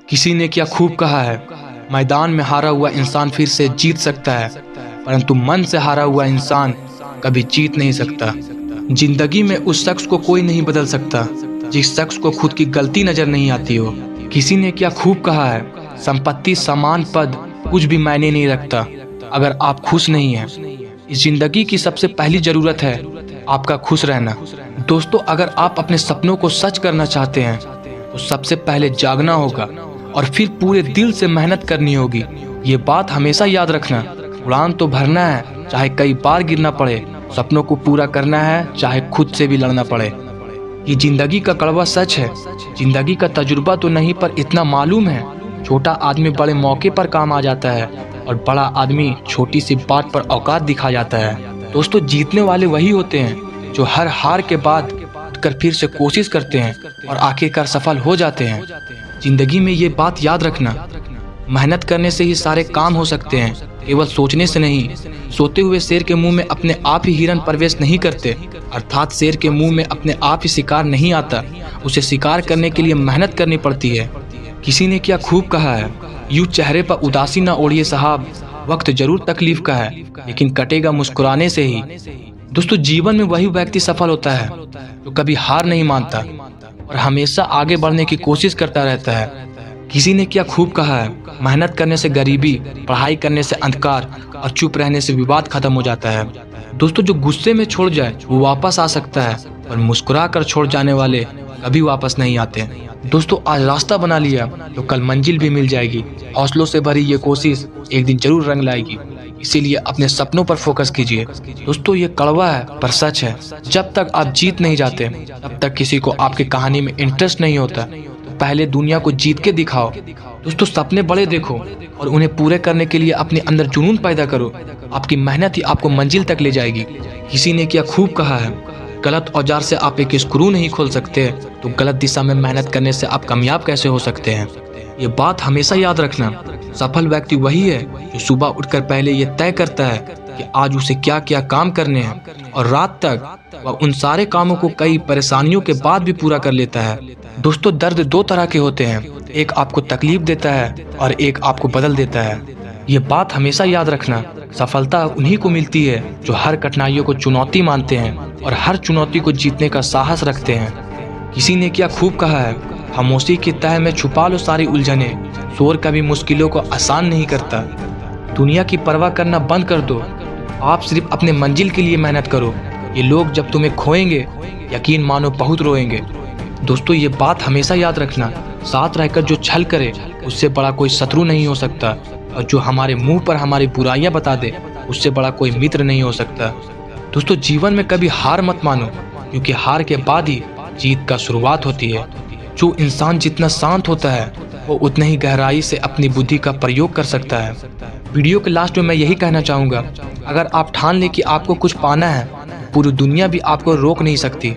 किसी ने क्या खूब कहा है, मैदान में हारा हुआ इंसान फिर से जीत सकता है, परंतु मन से हारा हुआ इंसान कभी जीत नहीं सकता। जिंदगी में उस शख्स को कोई नहीं बदल सकता जिस शख्स को खुद की गलती नजर नहीं आती हो। किसी ने क्या खूब कहा है, संपत्ति, सामान, पद कुछ भी मायने नहीं रखता अगर आप खुश नहीं हैं। इस जिंदगी की सबसे पहली जरूरत है आपका खुश रहना। दोस्तों, अगर आप अपने सपनों को सच करना चाहते हैं तो सबसे पहले जागना होगा और फिर पूरे दिल से मेहनत करनी होगी। ये बात हमेशा याद रखना, उड़ान तो भरना है चाहे कई बार गिरना पड़े, सपनों को पूरा करना है चाहे खुद से भी लड़ना पड़े। ये जिंदगी का कड़वा सच है। जिंदगी का तजुर्बा तो नहीं, पर इतना मालूम है, छोटा आदमी बड़े मौके पर काम आ जाता है और बड़ा आदमी छोटी सी बात पर औकात दिखा जाता है। दोस्तों, जीतने वाले वही होते हैं जो हर हार के बाद उठकर फिर से कोशिश करते हैं और आखिरकार सफल हो जाते हैं। जिंदगी में ये बात याद रखना, मेहनत करने से ही सारे काम हो सकते हैं, केवल सोचने से नहीं। सोते हुए शेर के मुंह में अपने आप ही हिरन प्रवेश नहीं करते, अर्थात शेर के मुंह में अपने आप ही शिकार नहीं आता, उसे शिकार करने के लिए मेहनत करनी पड़ती है। किसी ने क्या खूब कहा है, यूं चेहरे पर उदासी ना ओढ़िए साहब, वक्त जरूर तकलीफ का है लेकिन कटेगा मुस्कुराने से ही। दोस्तों, जीवन में वही व्यक्ति सफल होता है जो कभी हार नहीं मानता और हमेशा आगे बढ़ने की कोशिश करता रहता है। किसी ने क्या खूब कहा है, मेहनत करने से गरीबी, पढ़ाई करने से अंधकार और चुप रहने से विवाद खत्म हो जाता है। दोस्तों, जो गुस्से में छोड़ जाए वो वापस आ सकता है, पर मुस्कुरा कर छोड़ जाने वाले कभी वापस नहीं आते। दोस्तों, आज रास्ता बना लिया तो कल मंजिल भी मिल जाएगी। हौसलों से भरी ये कोशिश एक दिन जरूर रंग लाएगी, इसीलिए अपने सपनों पर फोकस कीजिए। दोस्तों, ये कड़वा है पर सच है, जब तक आप जीत नहीं जाते तब तक किसी को आपकी कहानी में इंटरेस्ट नहीं होता। तो पहले दुनिया को जीत के दिखाओ। दोस्तों, सपने बड़े देखो और उन्हें पूरे करने के लिए अपने अंदर जुनून पैदा करो। आपकी मेहनत ही आपको मंजिल तक ले जाएगी। किसी ने क्या खूब कहा है, गलत औजार से आप एक स्क्रू नहीं खोल सकते, तो गलत दिशा में मेहनत करने से आप कामयाब कैसे हो सकते हैं। ये बात हमेशा याद रखना, सफल व्यक्ति वही है जो सुबह उठकर पहले ये तय करता है कि आज उसे क्या क्या काम करने हैं और रात तक वह उन सारे कामों को कई परेशानियों के बाद भी पूरा कर लेता है। दोस्तों, दर्द दो तरह के होते हैं, एक आपको तकलीफ देता है और एक आपको बदल देता है। ये बात हमेशा याद रखना, सफलता उन्हीं को मिलती है जो हर कठिनाइयों को चुनौती मानते हैं और हर चुनौती को जीतने का साहस रखते हैं। किसी ने क्या खूब कहा है, खामोशी की तह में छुपा लो सारी उलझने, शोर कभी मुश्किलों को आसान नहीं करता। दुनिया की परवाह करना बंद कर दो, आप सिर्फ अपने मंजिल के लिए मेहनत करो। ये लोग जब तुम्हें खोएंगे यकीन मानो बहुत रोएंगे। दोस्तों, ये बात हमेशा याद रखना, साथ रहकर जो छल करे उससे बड़ा कोई शत्रु नहीं हो सकता, और जो हमारे मुंह पर हमारी बुराइयां बता दे उससे बड़ा कोई मित्र नहीं हो सकता। दोस्तों, जीवन में कभी हार मत मानो, क्योंकि हार के बाद ही जीत का शुरुआत होती है। जो इंसान जितना शांत होता है वो उतने ही गहराई से अपनी बुद्धि का प्रयोग कर सकता है। वीडियो के लास्ट में मैं यही कहना चाहूँगा, अगर आप ठान लें कि आपको कुछ पाना है, पूरी दुनिया भी आपको रोक नहीं सकती।